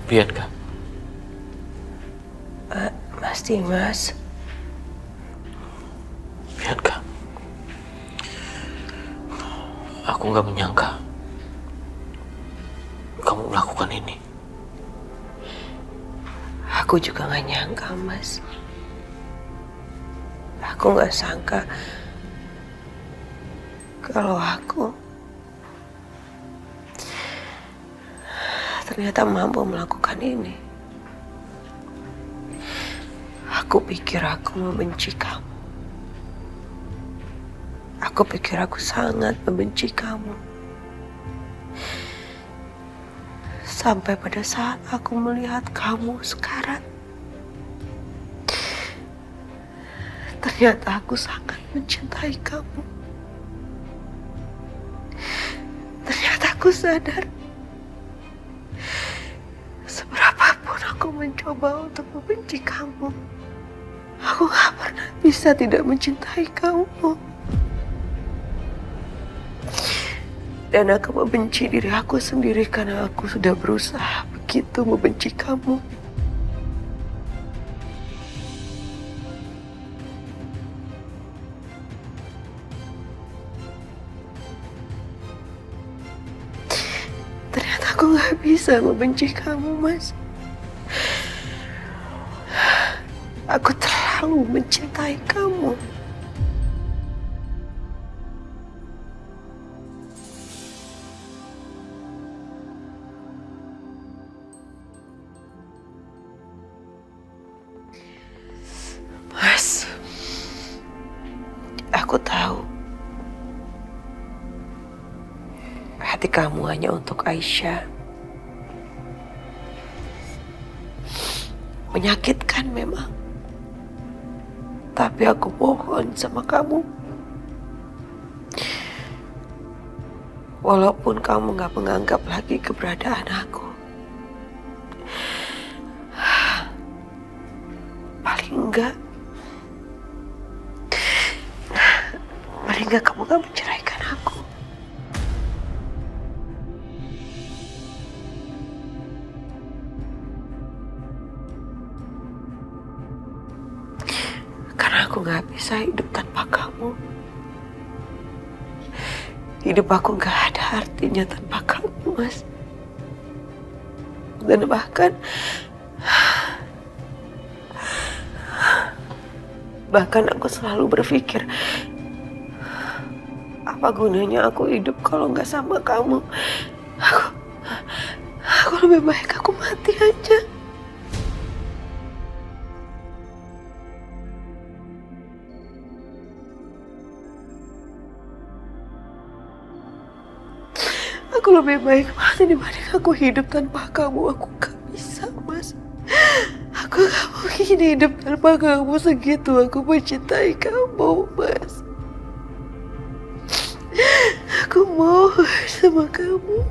Bianca, Mas Dimas, Bianca, aku nggak menyangka kamu melakukan ini. aku juga gak nyangka, Mas. Aku gak sangka kalau aku ternyata mampu melakukan ini. Aku pikir aku membenci kamu. Aku pikir aku sangat membenci kamu. Sampai pada saat aku melihat kamu sekarang, ternyata aku sangat mencintai kamu. Ternyata aku sadar, seberapapun aku mencoba untuk membenci kamu, aku gak pernah bisa tidak mencintai kamu. Dan aku membenci diri aku sendiri karena aku sudah berusaha begitu membenci kamu. Ternyata aku gak bisa membenci kamu, Mas. Aku terlalu mencintai kamu. Mas, aku tahu hati kamu hanya untuk Aisyah. Menyakitkan memang. Tapi aku mohon sama kamu. Walaupun kamu gak menganggap lagi keberadaan aku, paling enggak kamu gak menceraikan aku. Karena aku gak bisa hidup tanpa kamu. Hidup aku gak ada artinya tanpa kamu, Mas. Dan bahkan aku selalu berpikir, apa gunanya aku hidup kalau nggak sama kamu? Aku lebih baik aku mati aja. Aku lebih baik mati dibanding aku hidup tanpa kamu. Aku gak bisa, Mas. Aku gak mungkin hidup tanpa kamu. Segitu aku mencintai kamu, Mas. Aku mohon sama kamu.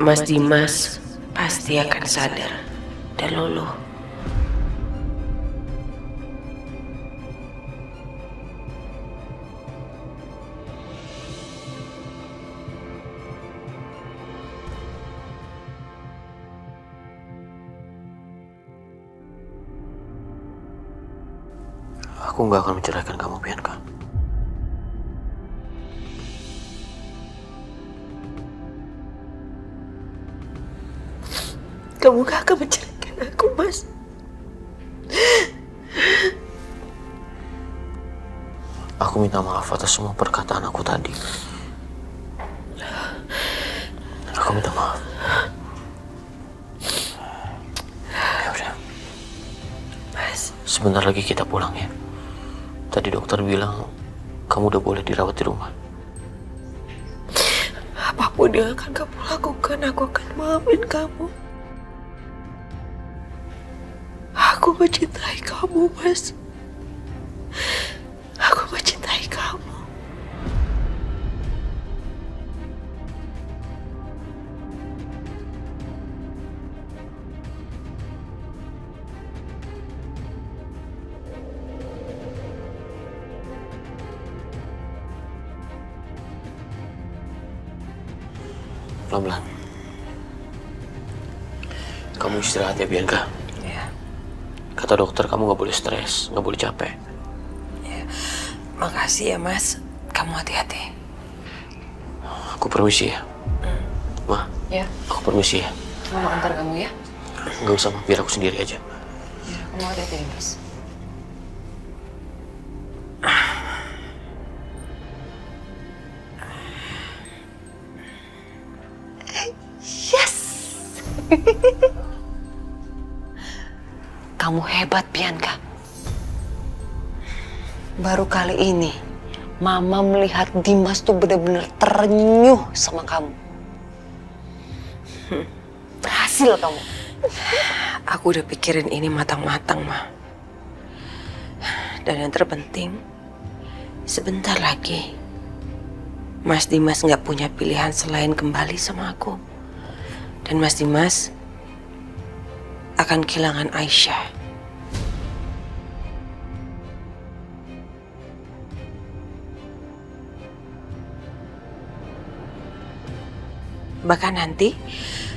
Mas Dimas pasti akan sadar dan luluh. Aku nggak akan menceraikan kamu, Bianca. Kamu gak akan menceraikan aku, Mas. Aku minta maaf atas semua perkataan aku tadi. Aku minta maaf. Ya udah. Mas, Sebentar lagi kita pulang ya. Tadi dokter bilang kamu udah boleh dirawat di rumah. apapun yang akan kamu lakukan, aku akan maafin kamu. Aku mencintai kamu, Mas. Aku mencintai kamu. pelan-pelan. Kamu istirahat ya, Bianca. Ya, Kata dokter kamu nggak boleh stres, nggak boleh capek. makasih ya Mas. Kamu hati-hati. Aku permisi ya. Ma, Ya, aku permisi ya. Mama antar kamu ya. Nggak usah, Ma. Biar aku sendiri aja. Ya, kamu hati-hati ya, Mas. Yes! Kamu hebat, Bianca. Baru kali ini, Mama melihat Dimas tuh benar-benar terenyuh sama kamu. Berhasil kamu. Aku udah pikirin ini matang-matang, Ma. Dan yang terpenting, sebentar lagi, Mas Dimas nggak punya pilihan selain kembali sama aku. Dan Mas Dimas akan kehilangan Aisyah. Bahkan nanti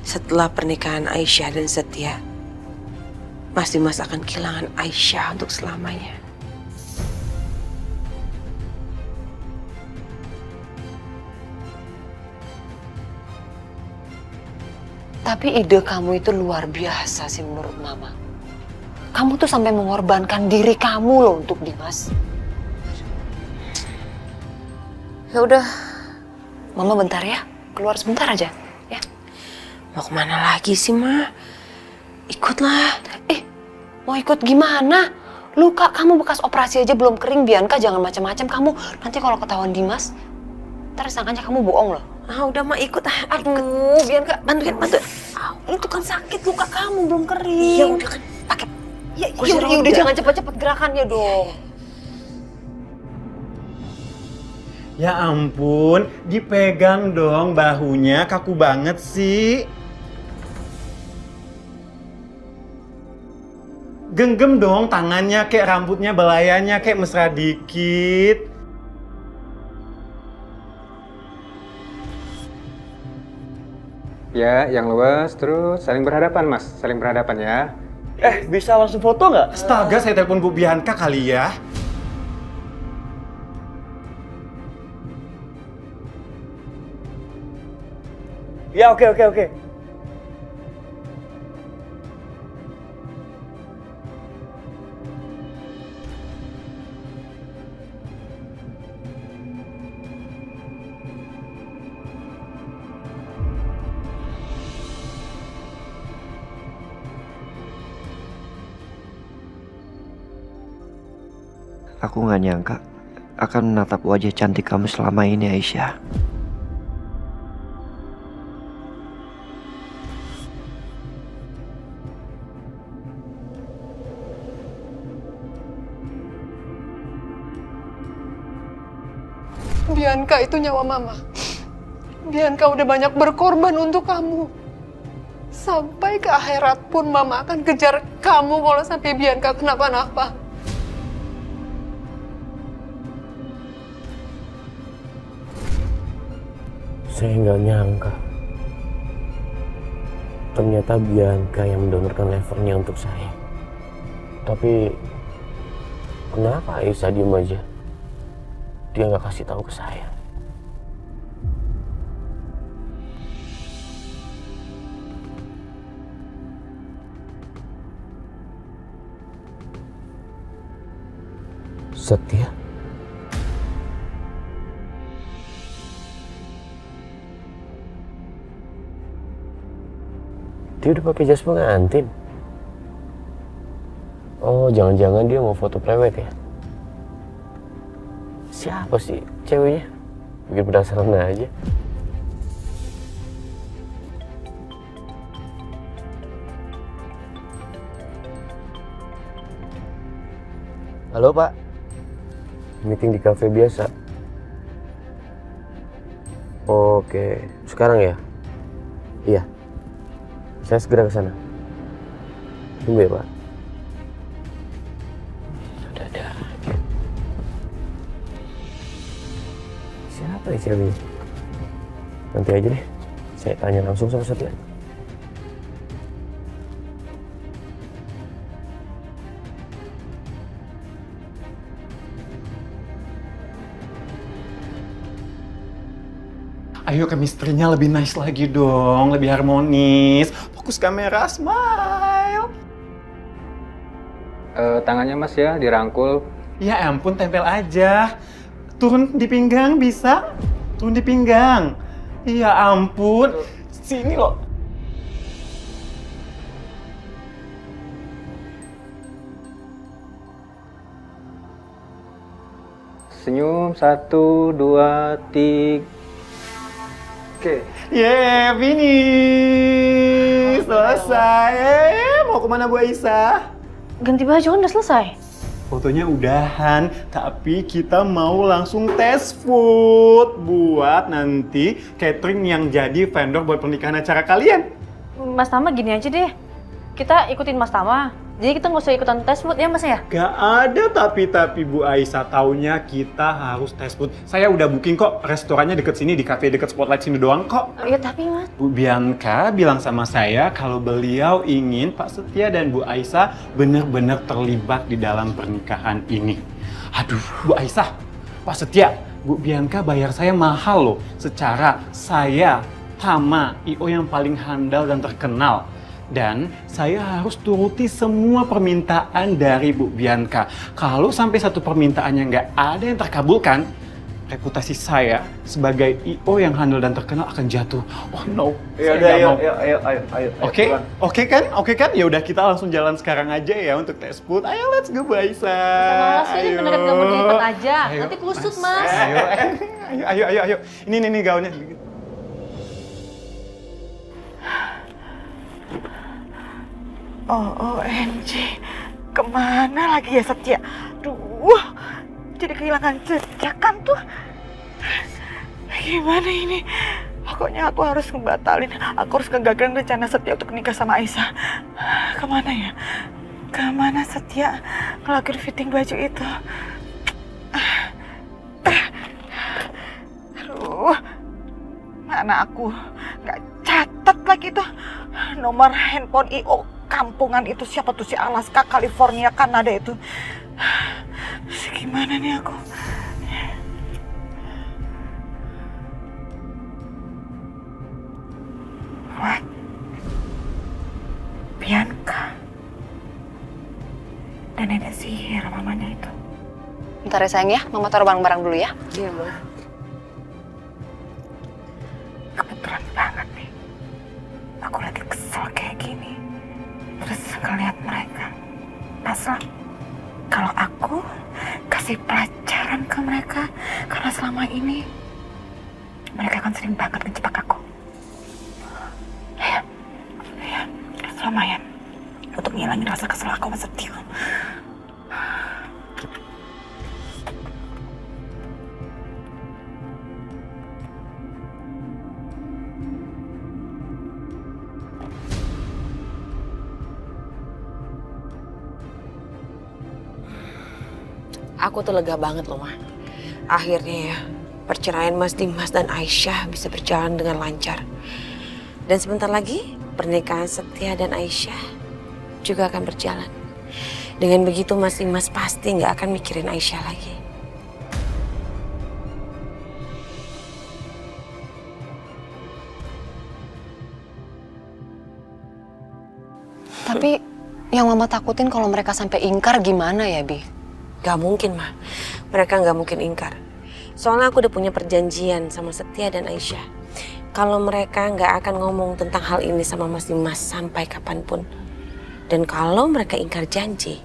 setelah pernikahan Aisyah dan Setia, Mas Dimas akan kehilangan Aisyah untuk selamanya. Tapi ide kamu itu luar biasa sih menurut Mama. Kamu tuh sampai mengorbankan diri kamu loh untuk Dimas. Ya udah, Mama bentar ya. Keluar sebentar aja, ya. Mau kemana lagi sih, Ma? Ikutlah. Mau ikut gimana? Luka kamu bekas operasi aja belum kering, Bianca. Jangan macam-macam kamu. Nanti kalau ketahuan Dimas, ntar sangkanya kamu bohong loh. Ah, udah Ma ikut. Aduh, Bianca, bantuin. Itu kan sakit, luka kamu belum kering. Ya udah kan, pakai. Ya udah jangan cepet-cepet gerakannya dong. Ya ampun, dipegang dong bahunya, kaku banget sih. Genggam dong tangannya, kayak rambutnya, belayanya, kayak mesra dikit. Ya, yang luas, terus saling berhadapan, Mas. Saling berhadapan ya. Bisa langsung foto nggak? Astaga, saya telepon Bu Bianca kali ya. Ya, oke. Aku nggak nyangka akan menatap wajah cantik kamu selama ini, Aisyah. Bianca itu nyawa Mama. Bianca udah banyak berkorban untuk kamu. Sampai ke akhirat pun Mama akan kejar kamu kalau sampai Bianca kenapa-napa. Saya nggak nyangka. Ternyata Bianca yang mendonorkan levernya untuk saya. Tapi kenapa Aisyah diem aja? Dia nggak kasih tahu ke saya. Setia? Dia udah pakai jas pengantin. Oh, jangan-jangan dia mau foto prewed ya? Siapa sih ceweknya? Bikin penasaran aja. Halo Pak, meeting di kafe biasa. Oke, sekarang ya? Iya, saya segera ke sana. Tunggu ya Pak. Dadah. Siapa nih ceweknya? Nanti aja deh, saya tanya langsung sama Setia. Ayo chemistry-nya lebih nice lagi dong, lebih harmonis. Fokus kamera, smile. Tangannya Mas ya, dirangkul. Ya ampun, tempel aja. Turun di pinggang bisa? Turun di pinggang. Ya ampun. Sini loh. Senyum, 1, 2, 3. Oke. Yeah, finish. Selesai. Mau kemana Bu Aisyah? Ganti baju kan udah selesai. Fotonya udahan, tapi kita mau langsung tes food buat nanti catering yang jadi vendor buat pernikahan acara kalian. Mas Tama gini aja deh. Kita ikutin Mas Tama. Jadi kita nggak usah ikutan tes food ya Mas ya? Gak ada tapi Bu Aisyah, taunya kita harus tes food. Saya udah booking kok, restorannya deket sini, di cafe deket Spotlight sini doang kok. Iya tapi Mas. Bu Bianca bilang sama saya kalau beliau ingin Pak Setia dan Bu Aisyah benar-benar terlibat di dalam pernikahan ini. Aduh, Bu Aisyah, Pak Setia, Bu Bianca bayar saya mahal loh. Secara saya, Tama, I.O yang paling handal dan terkenal. Dan saya harus turuti semua permintaan dari Bu Bianca. Kalau sampai satu permintaannya nggak ada yang terkabulkan, reputasi saya sebagai I.O yang handal dan terkenal akan jatuh. Oh no, saya nggak mau. Ayo. Oke, oke kan? Ya udah kita langsung jalan sekarang aja ya untuk tes food. Ayo let's go Bu Aisyah. Malas ini beneran nggak mau dilipat aja. Ayo, Nanti kusut Mas. Ayo. Ini gaunnya. OMG, kemana lagi ya Setia? Duh, jadi kehilangan jejak kan tuh. Gimana ini? Pokoknya aku harus ngebatalin, aku harus ngegagalin rencana Setia untuk nikah sama Aisyah. Kemana ya? Kemana Setia ngelakuin fitting baju itu? Aduh, mana aku nggak catat lagi tuh nomor handphone I.O kampungan itu, siapa tuh, si Alaska, California, Kanada itu. Gimana nih aku? What? Bianca. Dan nenek sihir mamanya itu. Bentar ya sayang ya, Mama taruh barang-barang dulu ya. Iya Bu. Kebetulan banget nih. Aku lagi kesel kayak gini. Terus ngeliat mereka. Paslah, kalau aku kasih pelajaran ke mereka, karena selama ini mereka kan sering banget ngejebak aku. Ya, lumayan untuk ngilangin rasa kesel aku sama Setia. Aku tuh lega banget loh, Ma. Akhirnya ya, perceraian Mas Dimas dan Aisyah bisa berjalan dengan lancar. Dan sebentar lagi, pernikahan Setia dan Aisyah juga akan berjalan. Dengan begitu Mas Dimas pasti nggak akan mikirin Aisyah lagi. Tapi yang Mama takutin kalau mereka sampai ingkar gimana ya, Bi? Gak mungkin, Ma. Mereka nggak mungkin ingkar. Soalnya aku udah punya perjanjian sama Setia dan Aisyah. Kalau mereka nggak akan ngomong tentang hal ini sama Mas Dimas sampai kapanpun. Dan kalau mereka ingkar janji,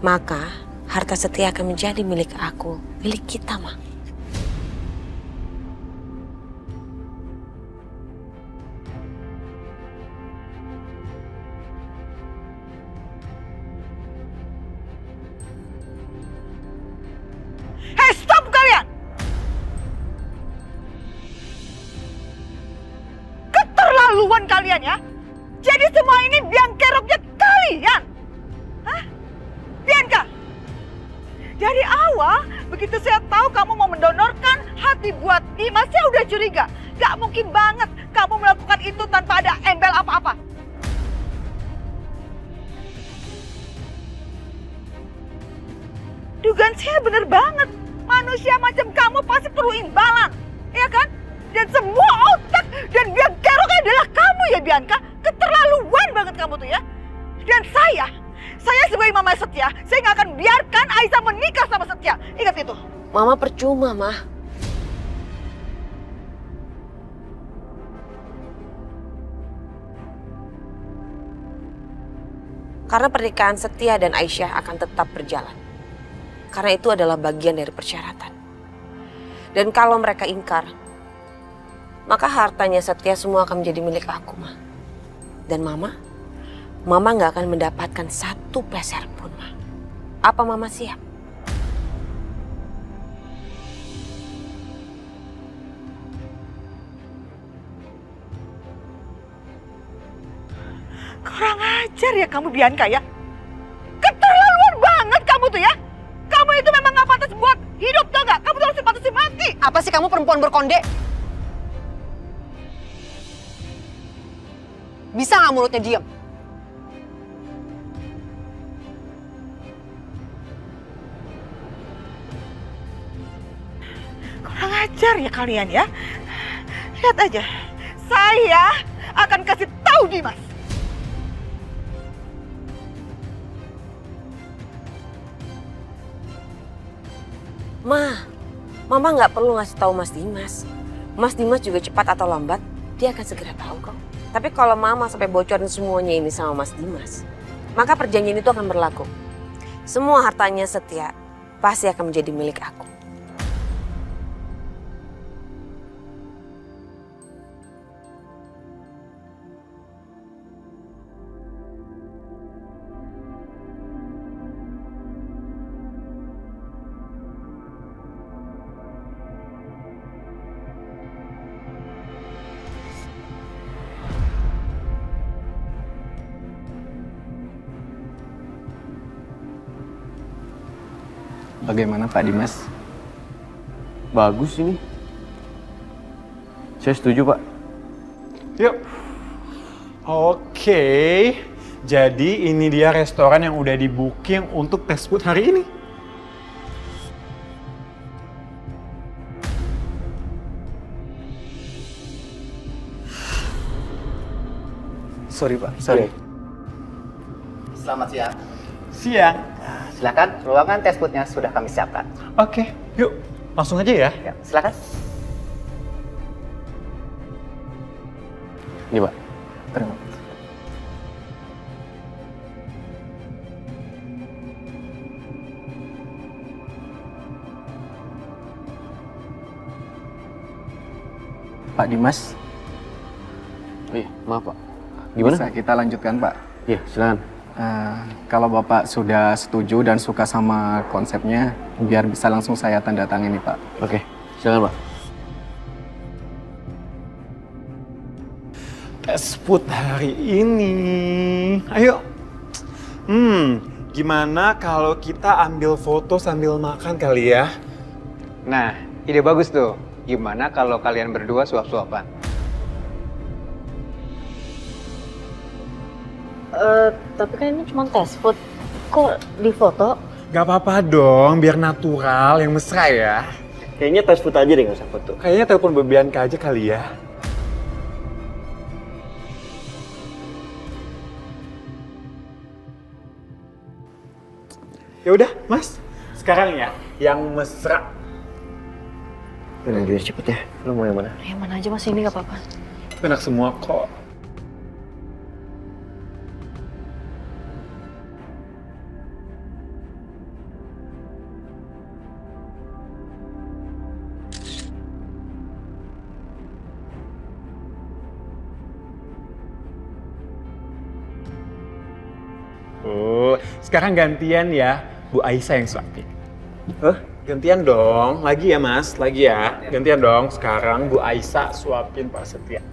maka harta Setia akan menjadi milik aku, milik kita, Ma. Hei, stop kalian! Keterlaluan kalian ya! Jadi semua ini biang keroknya kalian! Hah? Bianca! Dari awal, begitu saya tahu kamu mau mendonorkan Hati buat Dimas saya udah curiga. Gak mungkin banget kamu melakukan itu tanpa ada embel apa-apa. Dugaan saya bener banget. Manusia macam kamu pasti perlu imbalan, ya kan? Dan semua otak dan biang keroknya adalah kamu ya Bianca. Keterlaluan banget kamu tuh ya. Dan saya sebagai Mama Setia, saya nggak akan biarkan Aisyah menikah sama Setia. Ingat itu. Mama percuma, Ma. Karena pernikahan Setia dan Aisyah akan tetap berjalan. Karena itu adalah bagian dari persyaratan. Dan kalau mereka ingkar, maka hartanya Setia semua akan menjadi milik aku, Ma. Dan Mama nggak akan mendapatkan satu peser pun, Ma. Apa Mama siap? Kurang ajar ya kamu Bianca ya. Keterlaluan banget kamu tuh ya. Kamu itu memang gak pantas buat hidup tau gak? Kamu tuh harus pantas mati. Apa sih kamu perempuan berkonde? Bisa nggak mulutnya diam? Kurang ajar ya kalian ya. Lihat aja. Saya akan kasih tahu Dimas. Mama nggak perlu ngasih tahu Mas Dimas. Mas Dimas juga cepat atau lambat, dia akan segera tahu kok. Tapi kalau Mama sampai bocorin semuanya ini sama Mas Dimas, maka perjanjian itu akan berlaku. Semua hartanya Setia pasti akan menjadi milik aku. Bagaimana Pak Dimas? Bagus ini. Saya setuju, Pak. Yuk. Oke. Jadi ini dia restoran yang udah di-booking untuk tes food hari ini. Sorry Pak, sorry. Selamat siang. Siang. Silakan, ruangan tes foodnya sudah kami siapkan. Oke, yuk. Langsung aja ya. Ya, silakan. Ini, Pak. Terima kasih. Pak Dimas, Oh iya, maaf, Pak. Gimana? bisa kita lanjutkan Pak? Iya, silakan. Kalau Bapak sudah setuju dan suka sama konsepnya, biar bisa langsung saya tanda tangani Pak. Oke, silakan, Pak. Tes food hari ini. Ayo. Gimana kalau kita ambil foto sambil makan kali ya? Nah, ide bagus tuh. Gimana kalau kalian berdua suap-suapan? Tapi kan ini cuma tes food. Kok di foto? Gak apa-apa dong, biar natural, yang mesra ya. Kayaknya tes food aja deh, nggak usah foto. Kayaknya telepon Bianca aja kali ya. Ya udah, Mas. Sekarang ya, yang mesra. Udah, biar cepet ya. Lu mau yang mana? Yang mana aja Mas, ini nggak apa-apa. Enak semua kok. Sekarang gantian ya, Bu Aisyah yang suapin. Gantian dong, lagi ya Mas, lagi ya. Gantian dong, sekarang Bu Aisyah suapin Pak Setia.